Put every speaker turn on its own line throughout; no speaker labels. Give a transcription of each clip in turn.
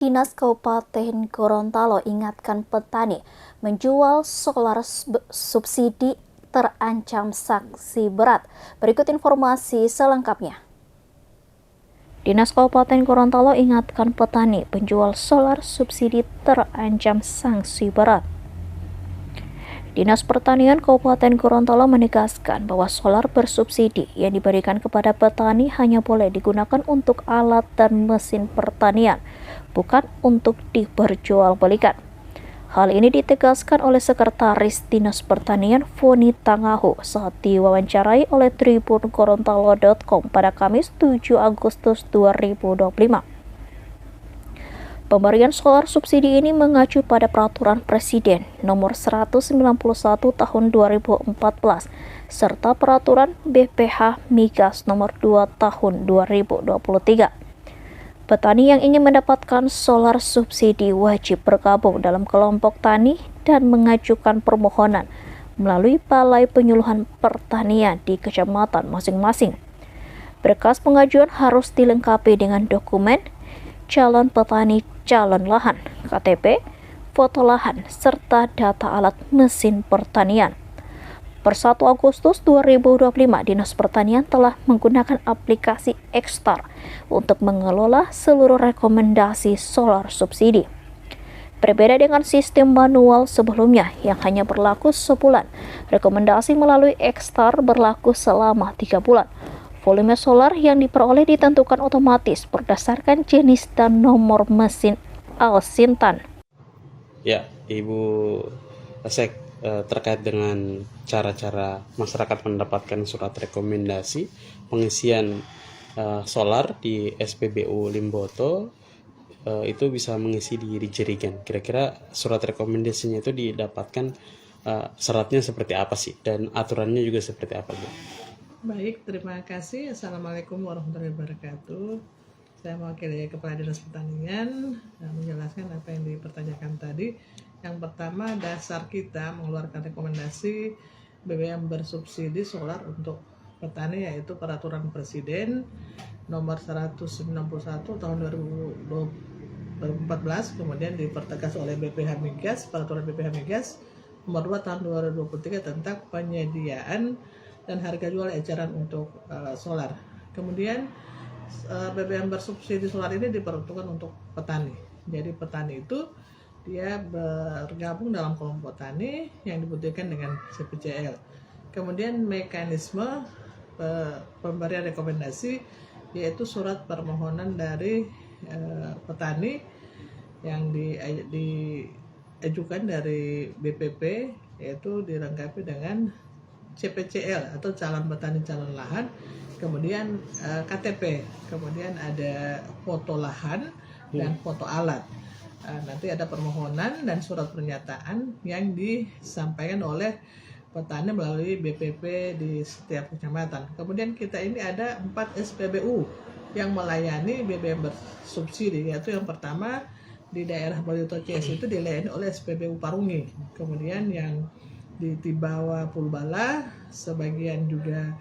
Dinas Kabupaten Gorontalo ingatkan petani menjual solar subsidi terancam sanksi berat. Berikut informasi selengkapnya. Dinas Kabupaten Gorontalo ingatkan petani penjual solar subsidi terancam sanksi berat. Dinas Pertanian Kabupaten Gorontalo menegaskan bahwa solar bersubsidi yang diberikan kepada petani hanya boleh digunakan untuk alat dan mesin pertanian, bukan untuk diperjualbelikan. Hal ini ditegaskan oleh Sekretaris Dinas Pertanian Foni Tangahu saat diwawancarai oleh tribungorontalo.com pada Kamis 7 Agustus 2025. Pemberian solar subsidi ini mengacu pada Peraturan Presiden Nomor 191 Tahun 2014 serta Peraturan BPH Migas Nomor 2 Tahun 2023. Petani yang ingin mendapatkan solar subsidi wajib bergabung dalam kelompok tani dan mengajukan permohonan melalui Balai Penyuluhan Pertanian di kecamatan masing-masing. Berkas pengajuan harus dilengkapi dengan dokumen calon petani, calon lahan, KTP, foto lahan, serta data alat mesin pertanian. Per 1 Agustus 2025, Dinas Pertanian telah menggunakan aplikasi Ekstar untuk mengelola seluruh rekomendasi solar subsidi. Berbeda dengan sistem manual sebelumnya yang hanya berlaku sebulan, rekomendasi melalui Ekstar berlaku selama 3 bulan. Volume solar yang diperoleh ditentukan otomatis berdasarkan jenis dan nomor mesin Al-Sintan.
Ya, Ibu Asek, terkait dengan cara-cara masyarakat mendapatkan surat rekomendasi pengisian solar di SPBU Limboto, itu bisa mengisi di Jerigen. Kira-kira surat rekomendasinya itu didapatkan syaratnya seperti apa sih, dan aturannya juga seperti apa, Bu?
Baik, terima kasih. Assalamualaikum warahmatullahi wabarakatuh. Saya mewakili Kepala Dinas Pertanian menjelaskan apa yang dipertanyakan tadi. Yang pertama, dasar kita mengeluarkan rekomendasi BBM bersubsidi solar untuk petani yaitu Peraturan Presiden Nomor 191 Tahun 2014, kemudian dipertegas oleh BPH Migas, Peraturan BPH Migas Nomor 2 Tahun 2023 tentang penyediaan dan harga jual eceran untuk solar. Kemudian BBM bersubsidi solar ini diperuntukkan untuk petani. Jadi petani itu dia bergabung dalam kelompok tani yang dibutuhkan dengan CPCL. Kemudian mekanisme pemberian rekomendasi yaitu surat permohonan dari petani yang diajukan dari BPP, yaitu dilengkapi dengan CPCL atau calon petani calon lahan, kemudian KTP, kemudian ada foto lahan dan foto alat. Nanti ada permohonan dan surat pernyataan yang disampaikan oleh petani melalui BPP di setiap kecamatan. Kemudian kita ini ada 4 SPBU yang melayani BBM bersubsidi, yaitu yang pertama di daerah Balito CS itu dilayani oleh SPBU Parungi. Kemudian yang di Tibawa Pulbala, sebagian juga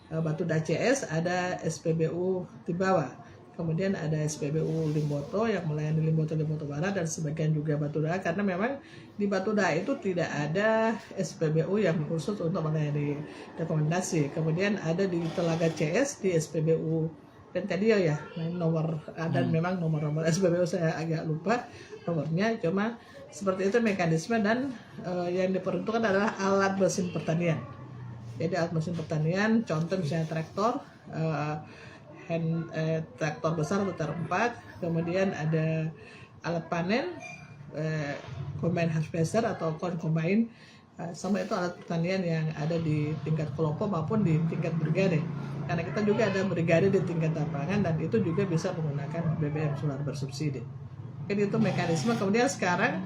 Batuda CS ada SPBU Tibawa. Kemudian ada SPBU Limboto yang melayani Limboto Barat dan sebagian juga Batuda, karena memang di Batuda itu tidak ada SPBU yang khusus untuk melayani rekomendasi. Kemudian ada di Telaga CS di SPBU Pentadio ya, nomor dan memang nomor SPBU saya agak lupa nomornya, cuma seperti itu mekanisme. Dan yang diperuntukkan adalah alat mesin pertanian. Jadi alat mesin pertanian, contoh misalnya traktor, traktor besar atau ter4, kemudian ada alat panen, combine harvester atau combine, sama itu alat pertanian yang ada di tingkat kelompok maupun di tingkat brigade. Karena kita juga ada brigade di tingkat lapangan dan itu juga bisa menggunakan BBM solar bersubsidi. Jadi itu mekanisme. Kemudian sekarang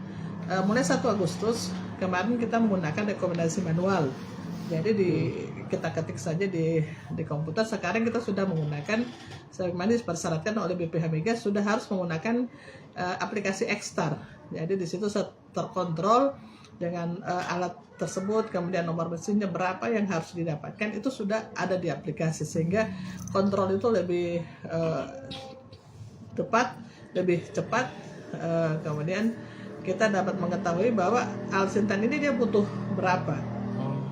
mulai 1 Agustus kemarin kita menggunakan rekomendasi manual. Jadi kita ketik saja di komputer. Sekarang kita sudah menggunakan, sebagaimana dipersyaratkan oleh BPH Migas, sudah harus menggunakan aplikasi Ekstar. Jadi di situ terkontrol dengan alat tersebut, kemudian nomor mesinnya berapa yang harus didapatkan, itu sudah ada di aplikasi, sehingga kontrol itu lebih tepat, lebih cepat, kemudian kita dapat mengetahui bahwa alsintan ini dia butuh berapa.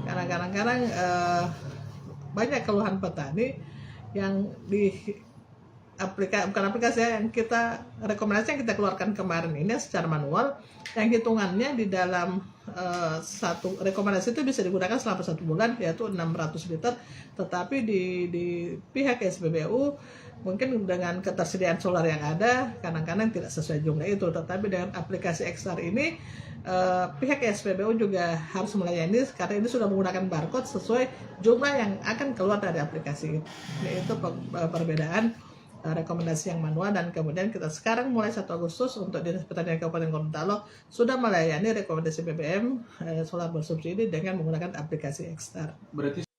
Karena kadang-kadang banyak keluhan petani yang di bukan aplikasi yang kita rekomendasi yang kita keluarkan kemarin ini secara manual, yang hitungannya di dalam satu rekomendasi itu bisa digunakan selama 1 bulan, yaitu 600 liter, tetapi di pihak SPBU mungkin dengan ketersediaan solar yang ada kadang-kadang tidak sesuai jumlah itu, tetapi dengan aplikasi XR ini pihak SPBU juga harus melayani karena ini sudah menggunakan barcode sesuai jumlah yang akan keluar dari aplikasi itu. Itu perbedaan rekomendasi yang manual, dan kemudian kita sekarang mulai 1 Agustus untuk Dinas Pertanian Kabupaten Gorontalo sudah melayani rekomendasi BBM solar bersubsidi dengan menggunakan aplikasi XR.
Berarti